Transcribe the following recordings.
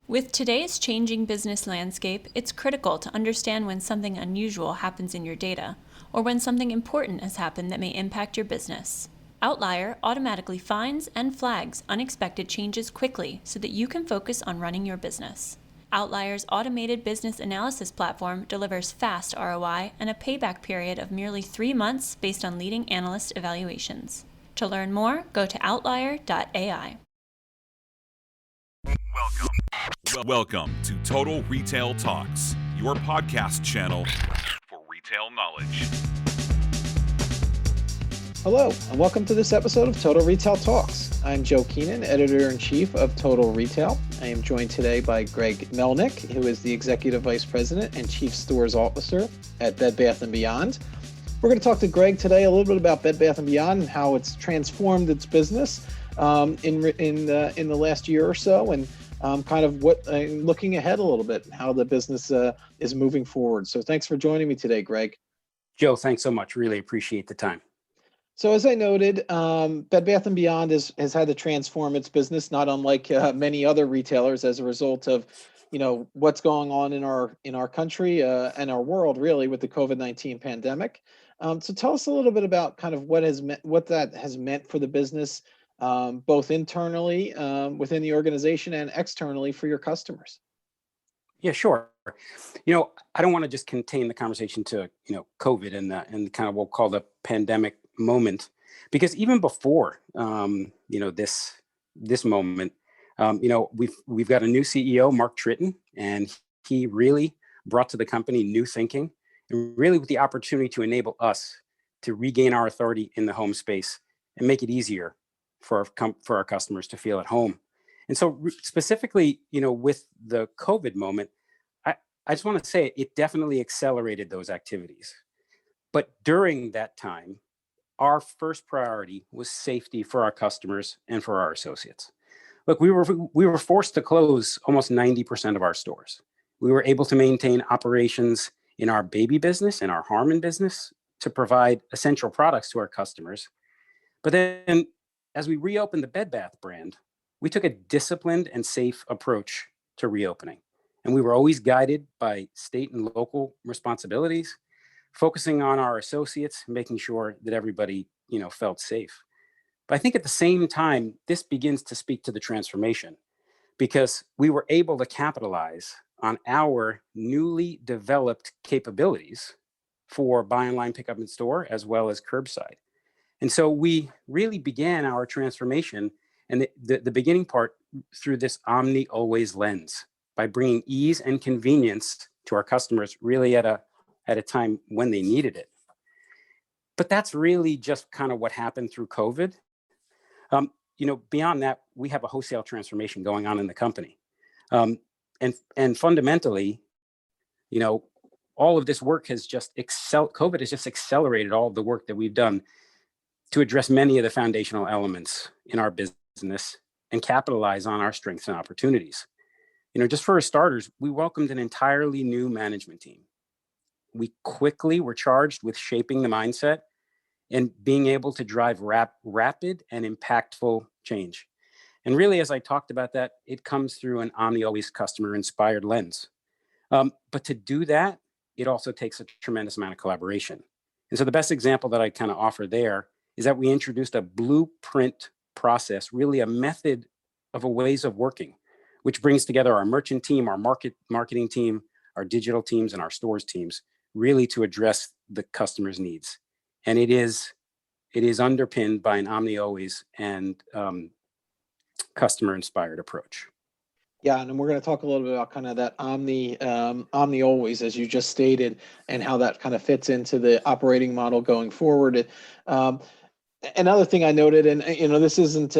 With today's changing business landscape, it's critical to understand when something unusual happens in your data, or when something important has happened that may impact your business. Outlier automatically finds and flags unexpected changes quickly so that you can focus on running your business. Outlier's automated business analysis platform delivers fast ROI and a payback period of merely 3 months based on leading analyst evaluations. To learn more, go to outlier.ai. Welcome to Total Retail Talks, your podcast channel for retail knowledge. Hello, and welcome to this episode of Total Retail Talks. I'm Joe Keenan, Editor-in-Chief of Total Retail. I am joined today by Gregg Melnick, who is the Executive Vice President and Chief Stores Officer at Bed Bath & Beyond. We're going to talk to Gregg today a little bit about Bed Bath & Beyond and how it's transformed its business in the last year or so, and kind of what looking ahead a little bit, how the business is moving forward. So thanks for joining me today, Gregg. Joe, thanks so much. Really appreciate the time. So as I noted, Bed Bath & Beyond has had to transform its business, not unlike many other retailers, as a result of, what's going on in our country and our world, really, with the COVID-19 pandemic. So tell us a little bit about kind of what that has meant for the business, both internally within the organization and externally for your customers. Yeah, sure. I don't want to just contain the conversation to, COVID and kind of what we'll call the pandemic moment, because even before, this moment, we've got a new CEO, Mark Tritton, and he really brought to the company new thinking, and really with the opportunity to enable us to regain our authority in the home space and make it easier for our customers to feel at home. And so specifically, with the COVID moment, I just want to say it definitely accelerated those activities. But during that time, our first priority was safety for our customers and for our associates. Look, we were forced to close almost 90% of our stores. We were able to maintain operations in our baby business and our Harmon business to provide essential products to our customers. But then as we reopened the Bed Bath brand, we took a disciplined and safe approach to reopening. And we were always guided by state and local responsibilities, focusing on our associates, making sure that everybody, felt safe. But I think at the same time, this begins to speak to the transformation, because we were able to capitalize on our newly developed capabilities for buy online, pick up in store, as well as curbside. And so we really began our transformation and the beginning part through this Omni-Always lens, by bringing ease and convenience to our customers really at a time when they needed it. But that's really just kind of what happened through COVID. Beyond that, we have a wholesale transformation going on in the company. And fundamentally, all of this work has COVID has just accelerated all of the work that we've done to address many of the foundational elements in our business and capitalize on our strengths and opportunities. Just for starters, we welcomed an entirely new management team. We quickly were charged with shaping the mindset and being able to drive rapid and impactful change. And really, as I talked about that, it comes through an Omni-Always customer-inspired lens. But to do that, it also takes a tremendous amount of collaboration. And so the best example that I kind of offer there is that we introduced a blueprint process, really a method of a ways of working, which brings together our merchant team, our marketing team, our digital teams, and our stores teams, really to address the customer's needs. And it is underpinned by an Omni-Always and customer-inspired approach. Yeah, and we're going to talk a little bit about kind of that Omni-Always, as you just stated, and how that kind of fits into the operating model going forward. Another thing I noted, and this isn't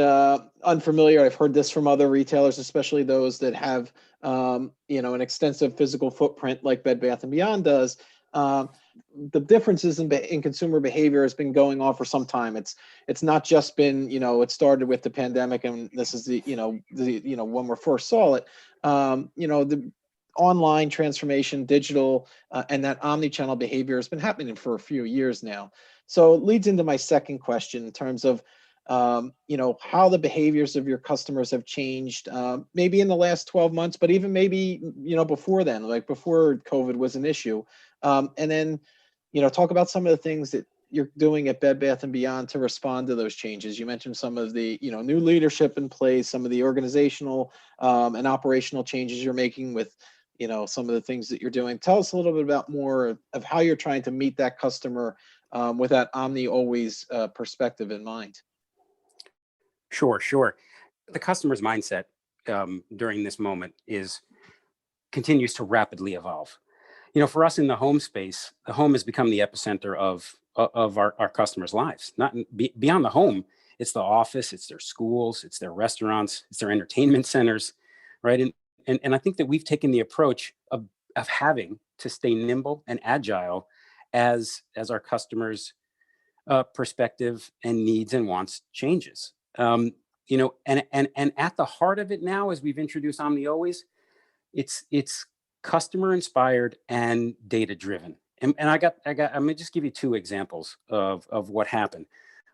unfamiliar. I've heard this from other retailers, especially those that have an extensive physical footprint like Bed Bath & Beyond does. The differences in consumer behavior has been going on for some time. It's not just been, it started with the pandemic, and this is when we first saw it. The online transformation, digital, and that omni-channel behavior has been happening for a few years now. So it leads into my second question in terms of how the behaviors of your customers have changed, maybe in the last 12 months, but even maybe, before then, like before COVID was an issue. And then, talk about some of the things that you're doing at Bed Bath & Beyond to respond to those changes. You mentioned some of the, new leadership in place, some of the organizational and operational changes you're making with, some of the things that you're doing. Tell us a little bit about more of how you're trying to meet that customer with that Omni-Always perspective in mind. Sure. The customer's mindset during this moment continues to rapidly evolve. For us in the home space, the home has become the epicenter of our customers' lives. Not beyond the home, it's the office, it's their schools, it's their restaurants, it's their entertainment centers, right? And I think that we've taken the approach of having to stay nimble and agile as our customers' perspective and needs and wants changes. And at the heart of it now, as we've introduced Omni-Always, it's customer inspired and data driven. And I'm gonna just give you two examples of what happened.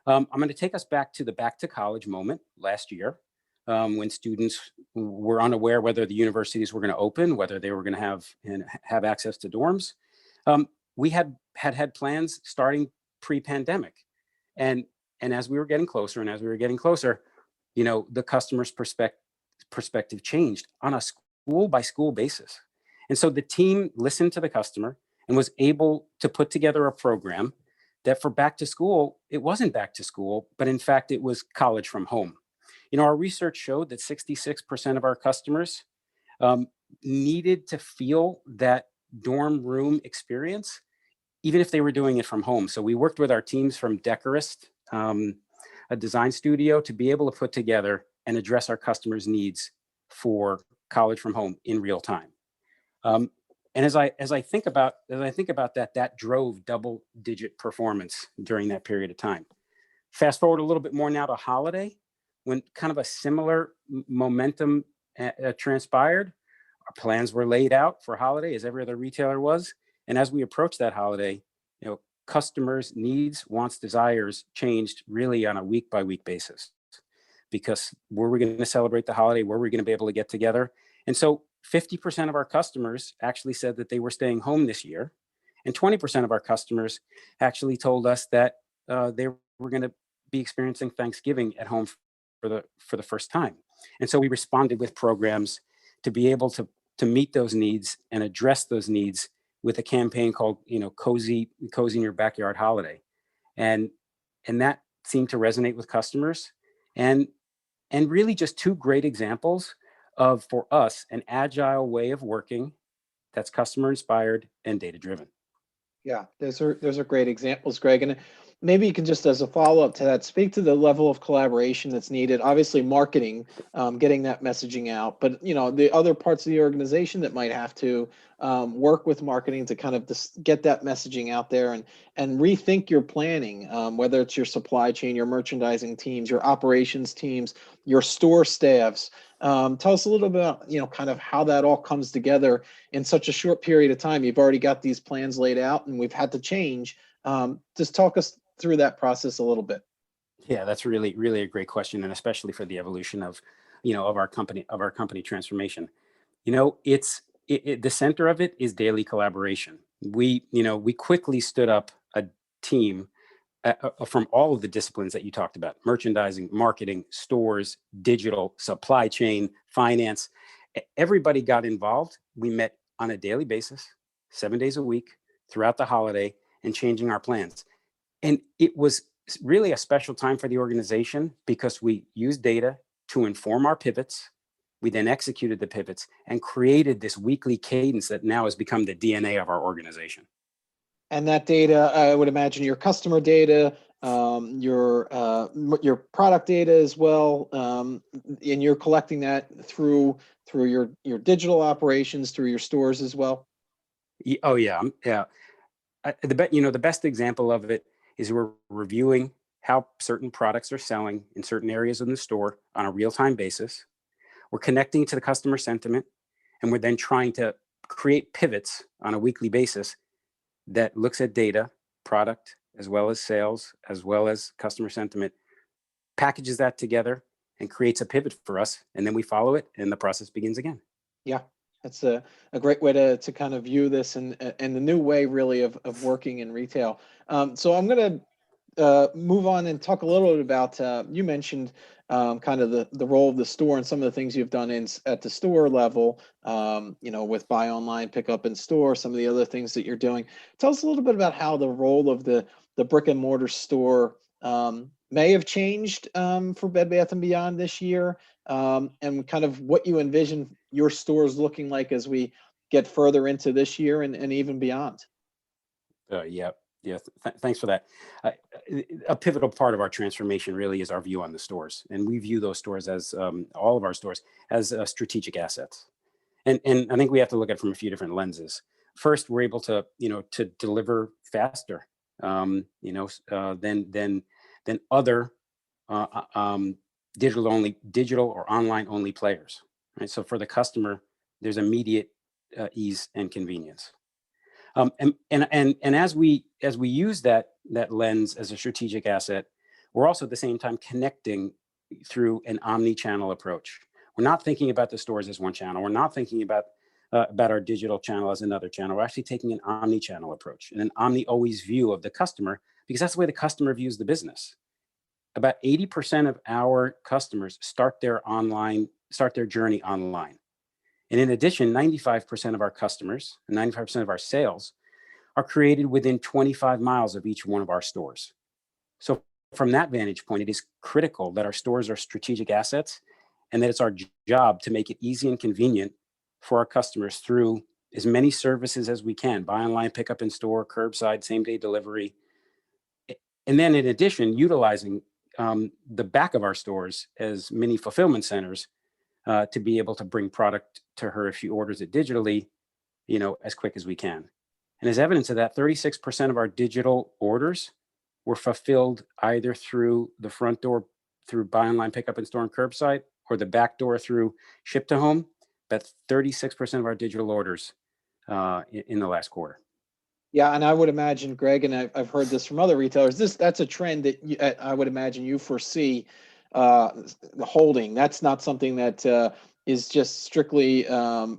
I'm going to take us back to the back to college moment last year, when students were unaware whether the universities were going to open, whether they were going to have access to dorms. We had plans starting pre-pandemic, and as we were getting closer, the customer's perspective changed on a school by school basis. And so the team listened to the customer and was able to put together a program that for back to school, it wasn't back to school, but in fact, it was college from home. Our research showed that 66% of our customers needed to feel that dorm room experience, even if they were doing it from home. So we worked with our teams from Decorist, a design studio, to be able to put together and address our customers' needs for college from home in real time. And as I think about that drove double-digit performance during that period of time. Fast forward a little bit more now to holiday, when kind of a similar momentum transpired. Our plans were laid out for holiday, as every other retailer was. And as we approached that holiday, customers' needs, wants, desires changed really on a week-by-week basis. Because were we going to celebrate the holiday? Were we going to be able to get together? And so 50% of our customers actually said that they were staying home this year. And 20% of our customers actually told us that they were going to be experiencing Thanksgiving at home for the first time. And so we responded with programs to be able to meet those needs and address those needs with a campaign called, Cozy in Your Backyard Holiday. And that seemed to resonate with customers. And really just two great examples of, for us, an agile way of working that's customer inspired and data driven. Yeah, those are great examples, Greg. And maybe you can, just as a follow-up to that, speak to the level of collaboration that's needed. Obviously, marketing, getting that messaging out, but the other parts of the organization that might have to work with marketing to kind of get that messaging out there and rethink your planning, whether it's your supply chain, your merchandising teams, your operations teams, your store staffs. Tell us a little bit about, kind of how that all comes together in such a short period of time. You've already got these plans laid out and we've had to change. Just talk us through that process a little bit. Yeah, that's really, really a great question. And especially for the evolution of our company transformation. The center of it is daily collaboration. We quickly stood up a team from all of the disciplines that you talked about: merchandising, marketing, stores, digital, supply chain, finance. Everybody got involved. We met on a daily basis, 7 days a week throughout the holiday, and changing our plans. And it was really a special time for the organization because we used data to inform our pivots. We then executed the pivots and created this weekly cadence that now has become the DNA of our organization. And that data, I would imagine your customer data, your product data as well, and you're collecting that through your digital operations, through your stores as well. Oh yeah. The best example of it is we're reviewing how certain products are selling in certain areas in the store on a real-time basis. We're connecting to the customer sentiment, and we're then trying to create pivots on a weekly basis that looks at data, product, as well as sales, as well as customer sentiment, packages that together and creates a pivot for us. And then we follow it and the process begins again. Yeah, that's a great way to kind of view this and the new way really of working in retail. So I'm going to move on and talk a little bit about, you mentioned kind of the role of the store and some of the things you've done at the store level, with buy online, pick up in store, some of the other things that you're doing. Tell us a little bit about how the role of the brick and mortar store may have changed for Bed Bath & Beyond this year, and kind of what you envision your stores looking like as we get further into this year and even beyond. Yeah. Thanks for that. A pivotal part of our transformation really is our view on the stores, and we view those stores as all of our stores as strategic assets. And I think we have to look at it from a few different lenses. First, we're able to to deliver faster, than other digital or online only players. Right. So for the customer, there's immediate ease and convenience. And as we use that lens as a strategic asset, we're also at the same time connecting through an omni-channel approach. We're not thinking about the stores as one channel. We're not thinking about our digital channel as another channel. We're actually taking an omni-channel approach and an omni-always view of the customer, because that's the way the customer views the business. About 80% of our customers start their journey online. And in addition, 95% of our customers and 95% of our sales are created within 25 miles of each one of our stores. So from that vantage point, it is critical that our stores are strategic assets and that it's our job to make it easy and convenient for our customers through as many services as we can: buy online, pick up in store, curbside, same day delivery. And then in addition, utilizing the back of our stores as mini fulfillment centers to be able to bring product to her if she orders it digitally, as quick as we can. And as evidence of that, 36% of our digital orders were fulfilled either through the front door through buy online, pick up in store and curbside, or the back door through ship to home. That's 36% of our digital orders in the last quarter. Yeah, and I would imagine, Greg, and I've heard this from other retailers, that's a trend that I would imagine you foresee holding. That's not something that is just strictly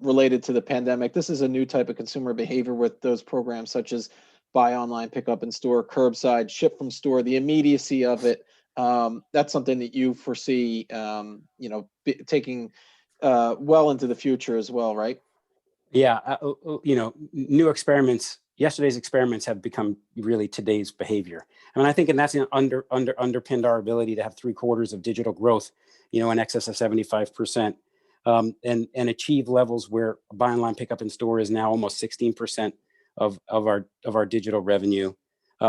related to the pandemic. This is a new type of consumer behavior with those programs such as buy online, pick up in store, curbside, ship from store, the immediacy of it. That's something that you foresee, taking well into the future as well, right? Yeah, new experiments. Yesterday's experiments have become really today's behavior. I mean, I think, and that's underpinned our ability to have 3/4 of digital growth, in excess of 75%, and achieve levels where buy online, pick up in store is now almost 16% of our digital revenue.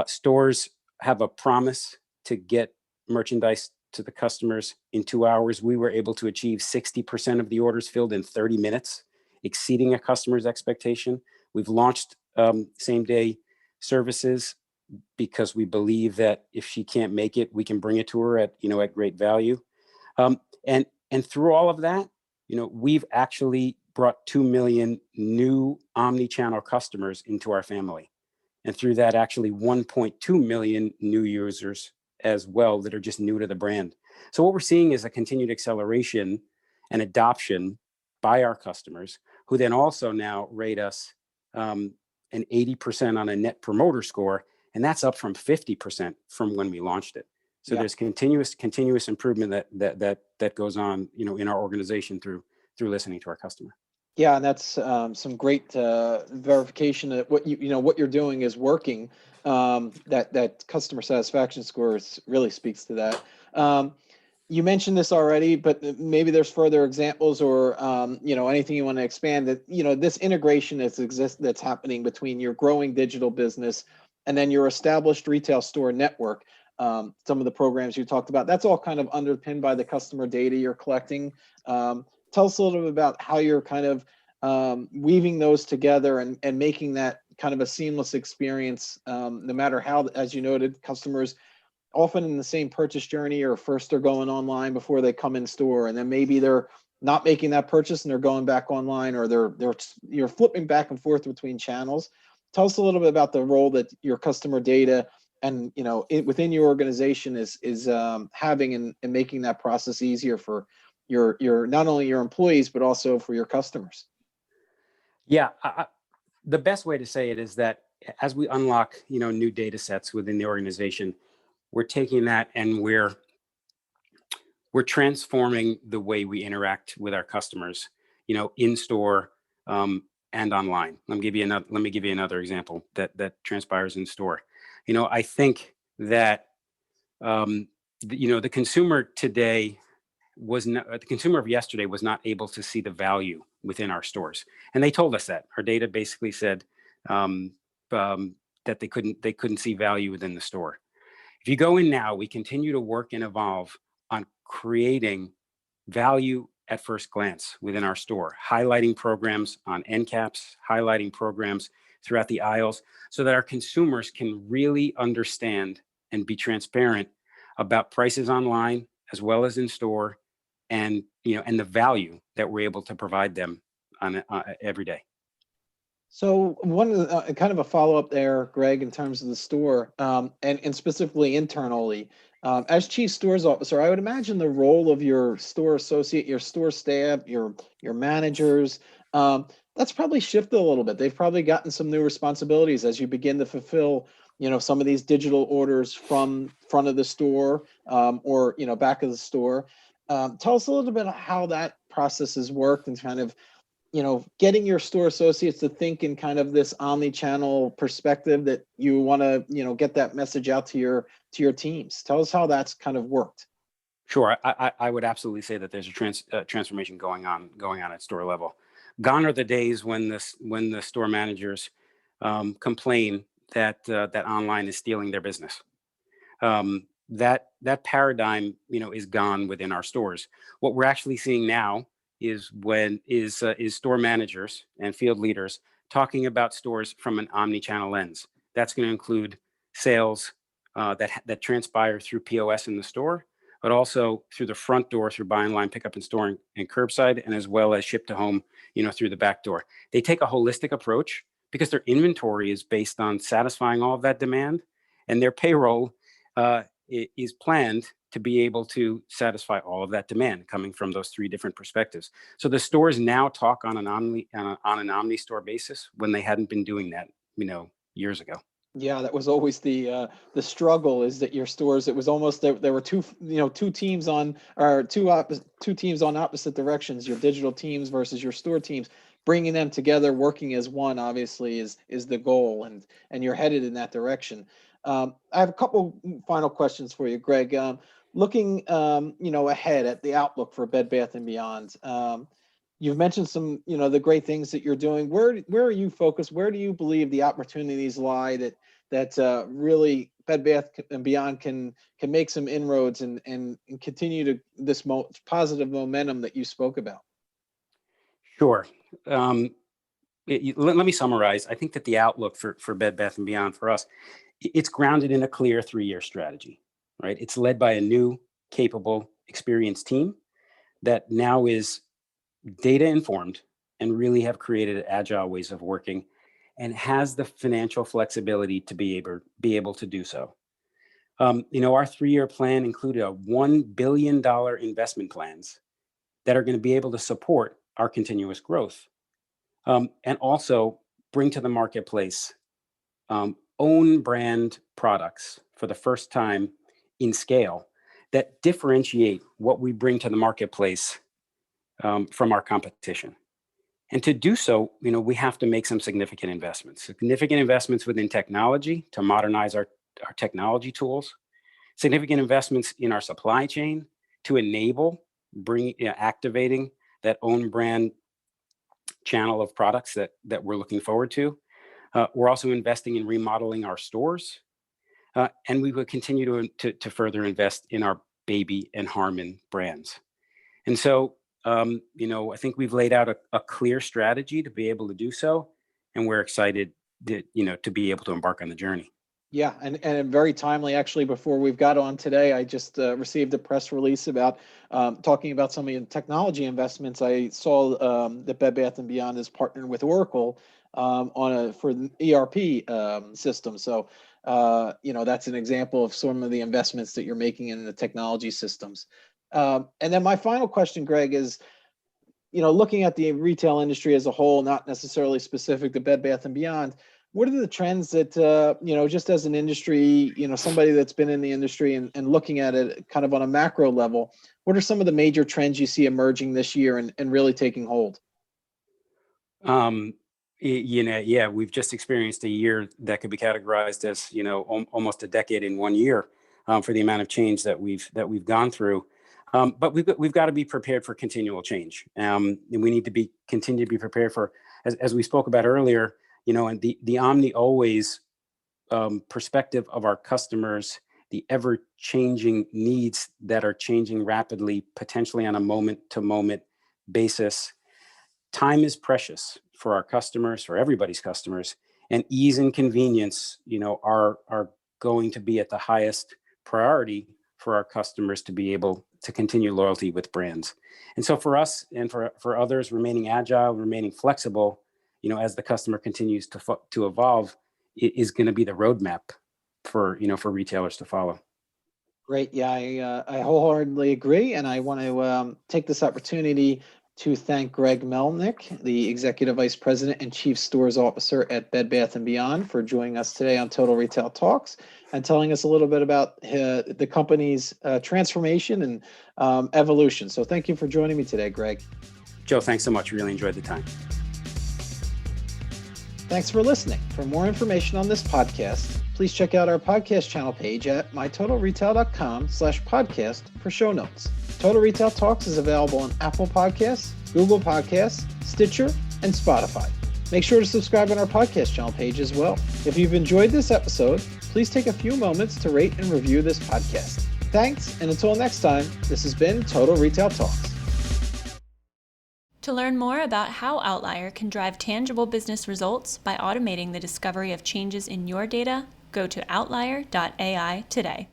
Stores have a promise to get merchandise to the customers in 2 hours. We were able to achieve 60% of the orders filled in 30 minutes, exceeding a customer's expectation. We've launched same day services because we believe that if she can't make it, we can bring it to her at great value. And through all of that, we've actually brought 2 million new omni-channel customers into our family. And through that, actually 1.2 million new users as well that are just new to the brand. So what we're seeing is a continued acceleration and adoption by our customers, who then also now rate us an 80% on a net promoter score, and that's up from 50% from when we launched it. So there's continuous improvement that goes on, in our organization through listening to our customer. Yeah, and that's some great verification that what what you're doing is working. That customer satisfaction scores really speaks to that. You mentioned this already, but maybe there's further examples or anything you want to expand that this integration that's happening between your growing digital business and then your established retail store network. Some of the programs you talked about, that's all kind of underpinned by the customer data you're collecting. Tell us a little bit about how you're kind of weaving those together and making that kind of a seamless experience, no matter how, as you noted, customers often in the same purchase journey, or first they're going online before they come in store, and then maybe they're not making that purchase and they're going back online, or you're flipping back and forth between channels. Tell us a little bit about the role that your customer data and within your organization is having and making that process easier for your not only your employees but also for your customers. Yeah, the best way to say it is that as we unlock, new data sets within the organization, we're taking that and we're transforming the way we interact with our customers, in store and online. Let me give you another example that transpires in store. I think that the consumer today the consumer of yesterday was not able to see the value within our stores, and they told us that. Our data basically said that they couldn't see value within the store. If you go in now, we continue to work and evolve on creating value at first glance within our store, highlighting programs on end caps, highlighting programs throughout the aisles, so that our consumers can really understand and be transparent about prices online as well as in store, and and the value that we're able to provide them on every day. So one of the, kind of a follow up there, Gregg, in terms of the store, and specifically internally, as chief stores officer, I would imagine the role of your store associate, your store staff, your managers, that's probably shifted a little bit. They've probably gotten some new responsibilities as you begin to fulfill, some of these digital orders from front of the store, or back of the store. Tell us a little bit about how that process has worked and kind of getting your store associates to think in kind of this omni-channel perspective that you want to, get that message out to your teams. Tell us how that's kind of worked. Sure, I would absolutely say that there's a transformation going on at store level. Gone are the days when the store managers complain that online is stealing their business. That paradigm, is gone within our stores. What we're actually seeing now is store managers and field leaders talking about stores from an omni-channel lens. That's going to include sales that transpire through POS in the store, but also through the front door through buy online, pick up in store and curbside, and as well as ship to home, through the back door. They take a holistic approach because their inventory is based on satisfying all of that demand, and their payroll is planned to be able to satisfy all of that demand coming from those three different perspectives. So the stores now talk on an omni store basis when they hadn't been doing that, years ago. Yeah, that was always the struggle, is that your stores, it was almost there were two teams on, or two teams on opposite directions, your digital teams versus your store teams. Bringing them together, working as one, obviously is the goal, and you're headed in that direction. I have a couple final questions for you, Gregg. Looking ahead at the outlook for Bed Bath & Beyond, you've mentioned some the great things that you're doing. Where are you focused? Where do you believe the opportunities lie that really Bed Bath & Beyond can make some inroads and continue to this positive momentum that you spoke about? Sure. Let me summarize. I think that the outlook for Bed Bath & Beyond for us, it's grounded in a clear 3-year strategy, right? It's led by a new, capable, experienced team that now is data informed and really have created agile ways of working and has the financial flexibility to be able to do so. Our 3-year plan included a $1 billion investment plans that are going to be able to support our continuous growth, and also bring to the marketplace own brand products for the first time in scale that differentiate what we bring to the marketplace from our competition. And to do so, we have to make some significant investments within technology to modernize our technology tools, significant investments in our supply chain to enable activating that own brand channel of products that we're looking forward to. We're also investing in remodeling our stores, and we will continue to further invest in our Baby and Harmon brands. And so, I think we've laid out a clear strategy to be able to do so, and we're excited to be able to embark on the journey. Yeah, and very timely. Actually, before we've got on today, I just received a press release about talking about some of the technology investments. I saw that Bed Bath & Beyond is partnering with Oracle for the ERP system. So, that's an example of some of the investments that you're making in the technology systems. And then my final question, Greg, is, looking at the retail industry as a whole, not necessarily specific to Bed Bath & Beyond, what are the trends that, just as an industry, somebody that's been in the industry and looking at it kind of on a macro level, what are some of the major trends you see emerging this year and really taking hold? Yeah, we've just experienced a year that could be categorized as, almost a decade in 1 year, for the amount of change that we've gone through. But we've got to be prepared for continual change. And we need to continue to be prepared for, as we spoke about earlier, and the Omni-Always perspective of our customers, the ever-changing needs that are changing rapidly, potentially on a moment-to-moment basis. Time is precious for our customers, for everybody's customers, and ease and convenience, are going to be at the highest priority for our customers to be able to continue loyalty with brands. And so for us and for others, remaining agile, remaining flexible, as the customer continues to evolve, it is going to be the roadmap for retailers to follow. Great. Yeah, I wholeheartedly agree. And I want to take this opportunity to thank Gregg Melnick, the Executive Vice President and Chief Stores Officer at Bed Bath & Beyond, for joining us today on Total Retail Talks and telling us a little bit about the company's transformation and evolution. So thank you for joining me today, Greg. Joe, thanks so much. Really enjoyed the time. Thanks for listening. For more information on this podcast, please check out our podcast channel page at mytotalretail.com/podcast for show notes. Total Retail Talks is available on Apple Podcasts, Google Podcasts, Stitcher, and Spotify. Make sure to subscribe on our podcast channel page as well. If you've enjoyed this episode, please take a few moments to rate and review this podcast. Thanks, and until next time, this has been Total Retail Talks. To learn more about how Outlier can drive tangible business results by automating the discovery of changes in your data, go to outlier.ai today.